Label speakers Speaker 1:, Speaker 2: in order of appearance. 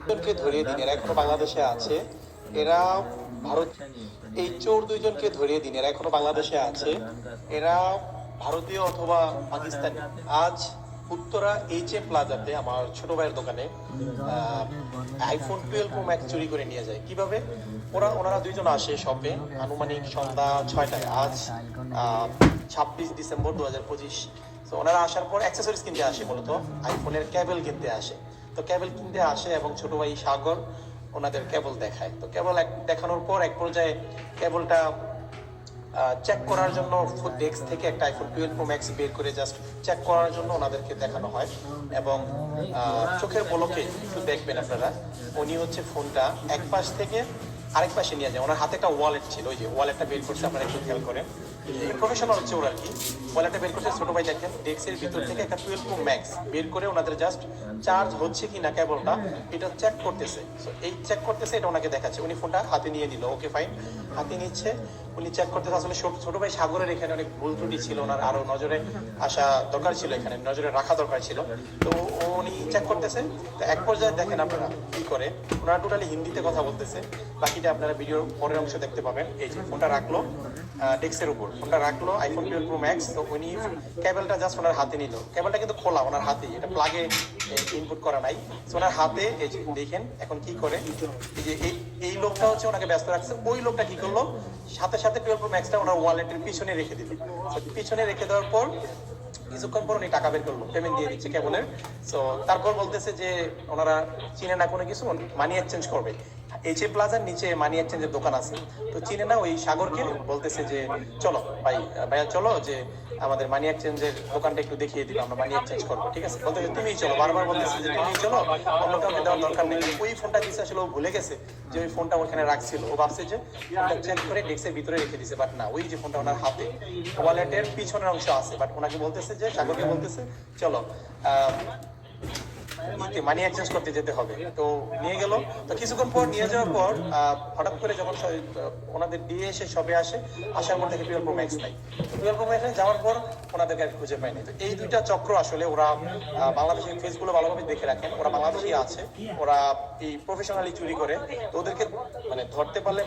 Speaker 1: জনকে ধরিয়ে দিন, এরা এখনো বাংলাদেশে আছে। এরা ভারত এই চোর দুইজনকে ধরিয়ে দিন, এরা এখনো বাংলাদেশে আছে। এরা ভারতীয় অথবা পাকিস্তানি। আজ উত্তরা এইচ.এম. প্লাজাতে আমার ছোট ভাইয়ের দোকানে আইফোন 12 প্রো ম্যাক্স চুরি করে নিয়ে যায়। কিভাবে? ওনারা দুইজন আসে শপে আনুমানিক সন্ধ্যা 6টায়। আজ 26 ডিসেম্বর 2025। তো ওনারা আসার পর অ্যাক্সেসরিজ কিনতে আসে, মূলত আইফোনের কেবল কিনতে আসে। তো কেবল কিনতে আসে এবং ছোট ভাই সাগর ওনাদের কেবল দেখায়। তো কেবল দেখানোর পর এক পর্যায়ে কেবলটা চেক করার জন্য ডেস্ক থেকে একটা আইফোন 12 প্রো ম্যাক্স বের করে জাস্ট চেক করার জন্য ওনাদেরকে দেখানো হয়। এবং চোখের পলকে একটু দেখবেন আপনারা, উনি হচ্ছে ফোনটা এক পাশ থেকে আরেক পাশে নিয়ে যায়। ওনার হাতে একটা ওয়ালেট ছিল, ওই যে ওয়ালেটটা বের করছে, আপনারা একটু খেয়াল করেন। প্রফেশনাল হচ্ছে ওরা আর কি। ওয়ালেটটা বের করছে, ছোট ভাই দেখেন ডেস্কের ভিতর থেকে একটা 12 প্রো ম্যাক্স বের করে ওনাদের জাস্ট চার্জ হচ্ছে কি না কেবলটা এটা চেক করতেছে। সো এই চেক করতেছে, এটা ওনাকে দেখাচ্ছে। উনি ফোনটা হাতে নিয়ে নিল, ওকে ফাইন, হাতে নিচ্ছে, উনি চেক করতেছে। আসলে ছোট ভাই সাগরের এখানে অনেক ভুল ত্রুটি ছিল, ওনার আরো নজরে আসা দরকার ছিল, এখানে নজরে রাখা দরকার ছিল। তো উনি চেক করতেছে। তো এক পর্যায়ে দেখেন আপনারা কি করে, ওনারা টোটালি হিন্দিতে কথা বলতেছে। বাকিটা আপনারা ভিডিওর পরের অংশ দেখতে পাবেন। এই যে ফোনটা রাখলো ডেস্কের উপর, ফোনটা রাখলো আইফোন 12 প্রো ম্যাক্স। তো উনি কেবলটা জাস্ট ওনার হাতে নিল, কেবলটা কিন্তু খোলা ওনার হাতেই, এটা প্লাগে ইনপুট করা নাই। ওনার হাতে এই যে দেখেন এখন কি করে, এই যে এই লোকটা হচ্ছে ওনাকে ব্যস্ত রাখছে। ওই লোকটা কি করলো, সাথে সাথে 12 প্রো ম্যাক্সটা ওনার ওয়ালেটের পিছনে রেখে দিল। পিছনে রেখে দেওয়ার পর কিছুক্ষণ পর উনি টাকা বের করলো, পেমেন্ট দিয়ে দিচ্ছে কেবলের। সো তারপর বলতেছে যে ওনারা চিনে না কোনো কিছু, মানি এক্সচেঞ্জ করবে। এইচ.এম. প্লাজার নিচে মানি এক্সচেঞ্জের দোকান আছে। তো চিনে না, ওই সাগরকে বলতেছে যে চলো ভাইয়া চলো, যে আমাদের মানি এক্সচেঞ্জের দোকানটা একটু দেখিয়ে দিল, আমরা মানি এক্সচেঞ্জ করবো, ঠিক আছে? বলতেছে তুমিই চলো, বারবার বলতেছে যে তুমিই চলো, অন্য কাউকে দেওয়ার দরকার নেই। ওই ফোনটা দিচ্ছে, আসলে ও ভুলে গেছে যে ওই ফোনটা ওখানে রাখছিল। ও ভাবছে যে ফোনটা চেঞ্জ করে ডেস্কের ভিতরে রেখে দিছে, বাট না, ওই যে ফোনটা ওনার হাতে ওয়ালেটের পিছনের অংশ আছে। বাট ওনাকে বলতেছে যে সাগরকে বলতেছে চলো মানি এক্সচেঞ্জ করতে যেতে হবে। তো নিয়ে গেল। তো কিছুক্ষণ পর নিয়ে যাওয়ার পর হঠাৎ করে যখন ওনাদের দিয়ে এসে সবে আসার পর থেকে 12 প্রো ম্যাক্স নাই। 12 প্রো ম্যাক্স যাওয়ার পর ওনাদেরকে আর খুঁজে পায়নি। তো এই দুইটা চক্র আসলে ওরা বাংলাদেশের ফেসগুলো ভালোভাবে দেখে রাখেন, ওরা বাংলাদেশই আছে, ওরা এই প্রফেশনালি চুরি করে। তো ওদেরকে মানে ধরতে পারলে